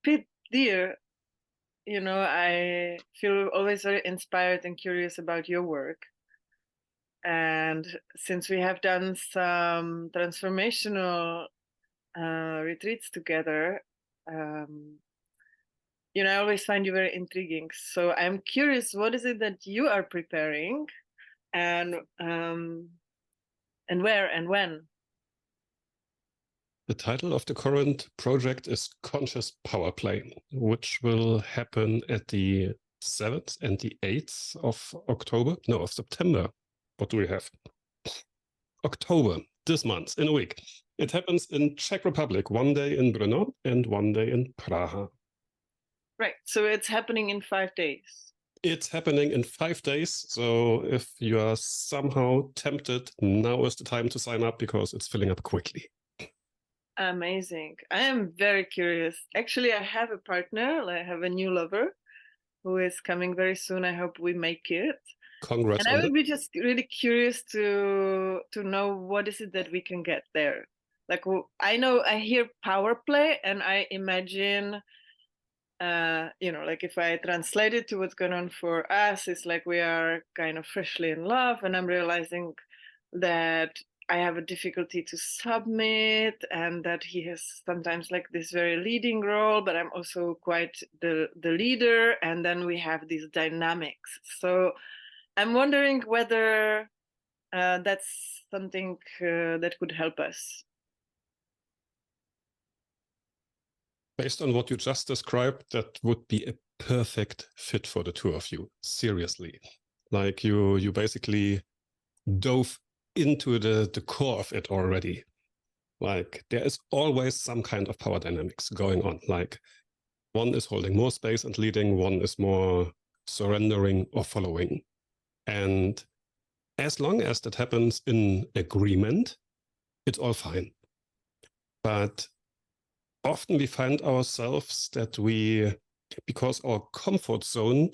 Pete, dear, I feel always very inspired and curious about your work. And since we have done some transformational retreats together, um, I always find you very intriguing. So I'm curious, what is it that you are preparing, and where and when? The title of the current project is Conscious Power Play, which will happen at the 7th and the 8th of October. No, of September. What do we have? October, this month, in a week. It happens in Czech Republic, one day in Brno and one day in Praha. Right. So it's happening in 5 days. It's happening in 5 days. So if you are somehow tempted, now is the time to sign up because it's filling up quickly. Amazing. I am very curious. Actually, I have a partner. I have a new lover who is coming very soon. I hope we make it. Congrats And I on would that. be just really curious to know what is it that we can get there. Like, I hear power play, and I imagine, like if I translate it to what's going on for us, it's like we are kind of freshly in love, and I'm realizing that I have a difficulty to submit, and that he has sometimes like this very leading role, but I'm also quite the leader, and then we have these dynamics. So I'm wondering whether that's something that could help us. Based on what you just described, that would be a perfect fit for the two of you. Seriously. Like you basically dove into the core of it already. Like there is always some kind of power dynamics going on. Like one is holding more space and leading, one is more surrendering or following. And as long as that happens in agreement, it's all fine. But often we find ourselves that because our comfort zone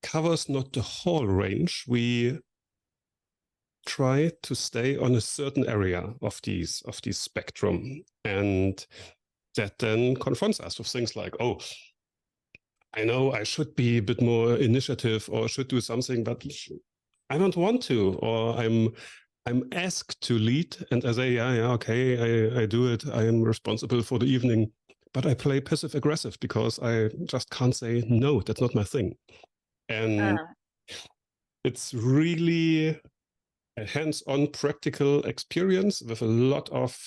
covers not the whole range, we try to stay on a certain area of these spectrum, and that then confronts us with things like, oh, I know I should be a bit more initiative or should do something, but I don't want to, or I'm asked to lead, and I say, yeah, okay, I do it. I am responsible for the evening, but I play passive aggressive because I just can't say no. That's not my thing, and Ah, it's really a hands-on practical experience with a lot of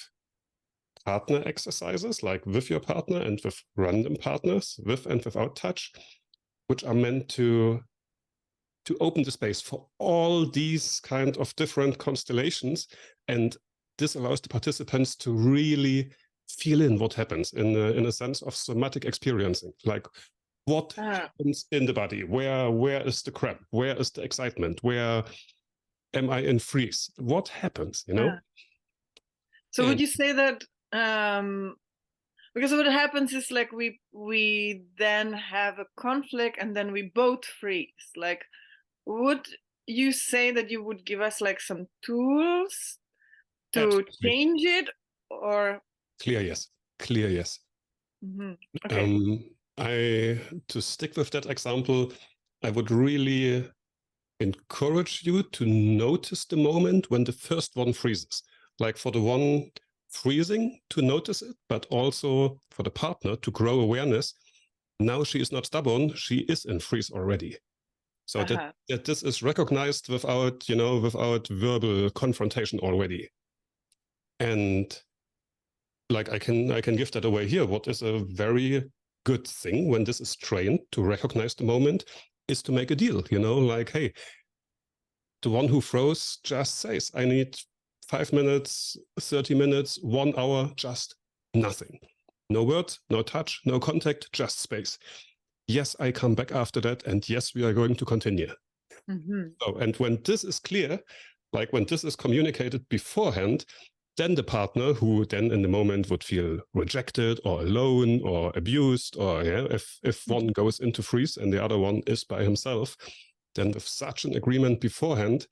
partner exercises, like with your partner and with random partners, with and without touch, which are meant to open the space for all these kind of different constellations. And this allows the participants to really feel in what happens in a sense of somatic experiencing, like what ah, happens in the body, where is the cramp, where is the excitement, where am I in freeze, what happens, ah. So would And you say that because what happens is like we then have a conflict, and then we both freeze. Like, would you say that you would give us like some tools to absolutely change it, or? clear yes, clear yes. Mhm. Okay. um, to stick with that example, I would really encourage you to notice the moment when the first one freezes. Like for the one freezing, to notice it, but also for the partner to grow awareness. Now she is not stubborn, she is in freeze already. So Uh-huh. that this is recognized without verbal confrontation already. And like I can give that away here. What is a very good thing when this is trained to recognize the moment is to make a deal, like, hey, the one who froze just says, I need 5 minutes, 30 minutes, 1 hour, just nothing. No words, no touch, no contact, just space. Yes, I come back after that. And yes, we are going to continue. Mm-hmm. So, and when this is clear, like when this is communicated beforehand, then the partner who then in the moment would feel rejected or alone or abused, or yeah, if one goes into freeze and the other one is by himself, then with such an agreement beforehand,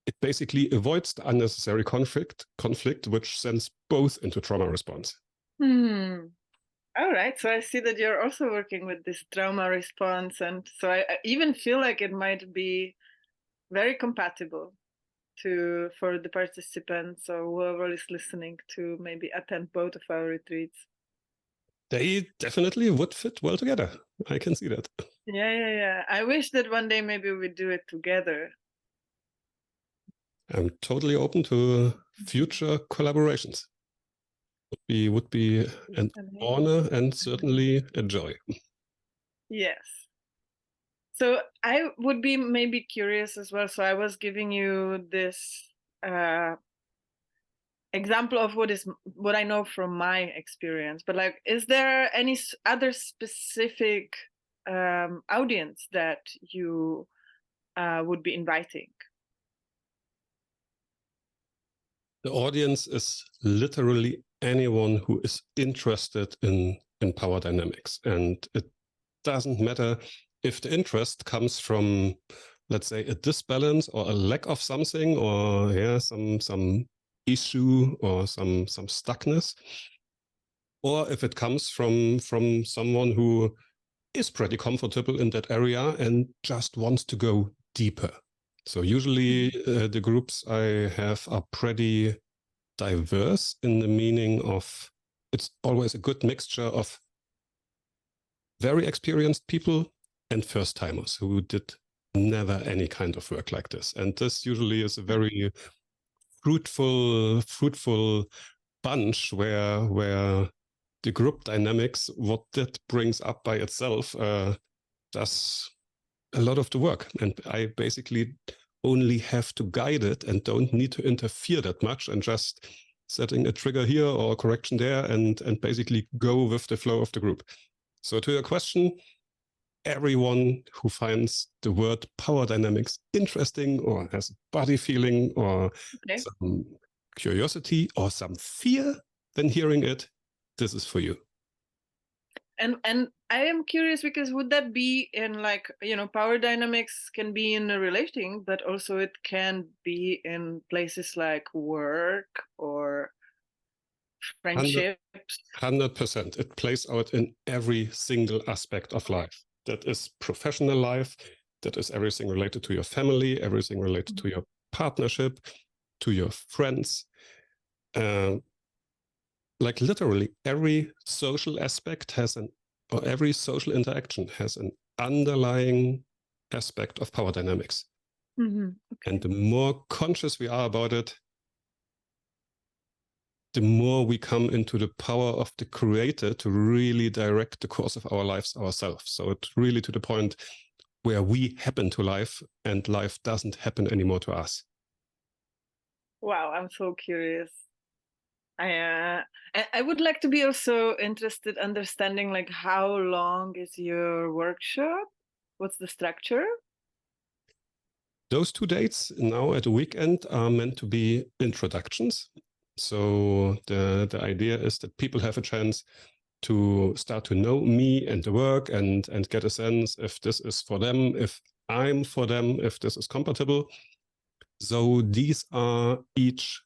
it basically avoids the unnecessary conflict which sends both into trauma response. Hmm. All right. So I see that you're also working with this trauma response. And so I even feel like it might be very compatible for the participants or whoever is listening to maybe attend both of our retreats. They definitely would fit well together. I can see that. Yeah. I wish that one day maybe we do it together. I'm totally open to future collaborations. Would be an honor and certainly a joy. Yes. So I would be maybe curious as well. So I was giving you this example of what I know from my experience, but like, is there any other specific audience that you would be inviting? The audience is literally anyone who is interested in power dynamics, and it doesn't matter if the interest comes from, let's say, a disbalance or a lack of something, or some issue or some stuckness, or if it comes from someone who is pretty comfortable in that area and just wants to go deeper. So usually the groups I have are pretty diverse in the meaning of it's always a good mixture of very experienced people and first timers who did never any kind of work like this. And this usually is a very fruitful bunch where the group dynamics, what that brings up by itself, does a lot of the work. And I basically only have to guide it and don't need to interfere that much, and just setting a trigger here or a correction there and basically go with the flow of the group. So to your question, everyone who finds the word power dynamics interesting or has body feeling or some curiosity or some fear when hearing it, this is for you. And I am curious because would that be in, like, power dynamics can be in a relating, but also it can be in places like work or friendships? 100%. It plays out in every single aspect of life. That is professional life. That is everything related to your family, everything related to your partnership, to your friends. Like literally every social aspect or every social interaction has an underlying aspect of power dynamics. Okay. And the more conscious we are about it, the more we come into the power of the creator to really direct the course of our lives ourselves. So it's really to the point where we happen to life and life doesn't happen anymore to us. Wow, I'm so curious. I would like to be also interested understanding, like, how long is your workshop? What's the structure? Those 2 dates now at the weekend are meant to be introductions. So the idea is that people have a chance to start to know me and the work and get a sense if this is for them, if I'm for them, if this is compatible. So these are each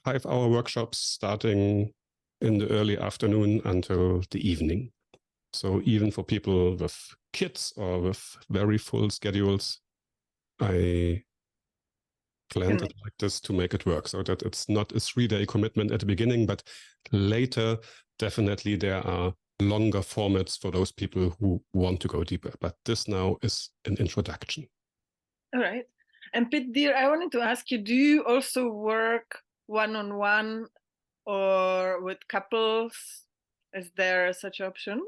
5-hour workshops starting in the early afternoon until the evening. So even for people with kids or with very full schedules, I planned it like this to make it work, so that it's not a 3-day commitment at the beginning, but later definitely there are longer formats for those people who want to go deeper. But this now is an introduction. All right. And Pete, dear, I wanted to ask you, do you also work one-on-one or with couples? Is there such option?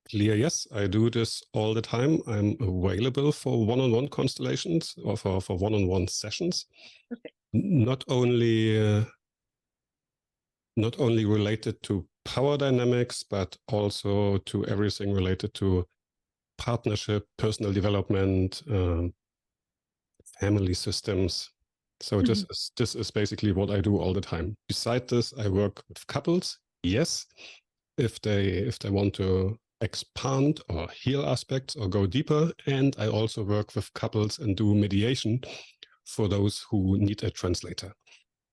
Clear, yes, I do this all the time. I'm available for one-on-one constellations or for one-on-one sessions. Okay. Not only related to power dynamics, but also to everything related to partnership, personal development, family systems. So this is basically what I do all the time. Besides this, I work with couples. Yes, if they want to expand or heal aspects or go deeper. And I also work with couples and do mediation for those who need a translator.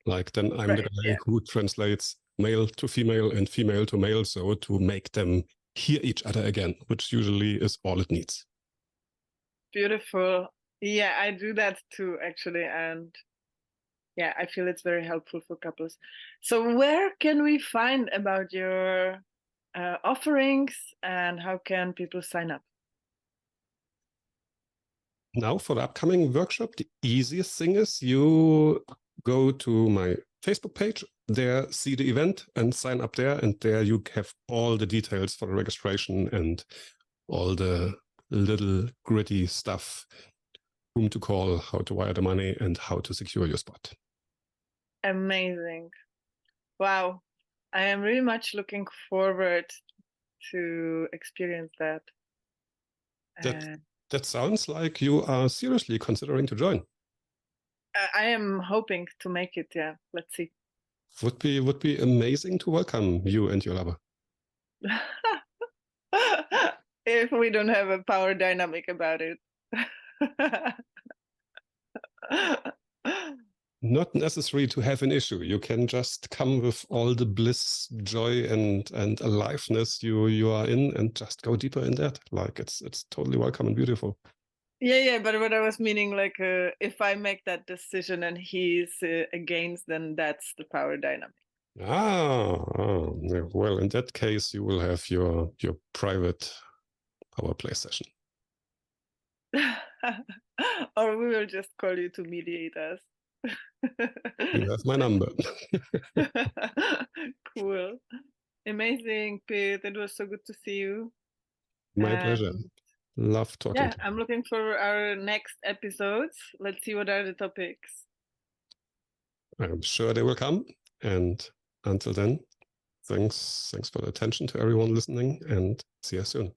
Like then I'm the guy who translates male to female and female to male, so to make them hear each other again, which usually is all it needs. Beautiful. Yeah, I do that too, actually. And yeah, I feel it's very helpful for couples. So where can we find about your offerings, and how can people sign up? Now for the upcoming workshop, the easiest thing is you go to my Facebook page, there see the event and sign up there, and there you have all the details for the registration and all the little gritty stuff, whom to call, how to wire the money, and how to secure your spot. Amazing. Wow. I am really much looking forward to experience that. That sounds like you are seriously considering to join. I am hoping to make it. Yeah, let's see. Would be amazing to welcome you and your lover. If we don't have a power dynamic about it. Not necessary to have an issue. You can just come with all the bliss, joy, and aliveness you are in, and just go deeper in that. Like it's totally welcome and beautiful. Yeah. But what I was meaning, like, if I make that decision and he's against, then that's the power dynamic. Well, in that case, you will have your private power play session. Or we will just call you to mediate us. You have my number. Cool. Amazing, Pete. It was so good to see you. My pleasure. Love talking. Yeah, I'm looking for our next episodes. Let's see what are the topics. I'm sure they will come. And until then, thanks for the attention to everyone listening, and see you soon.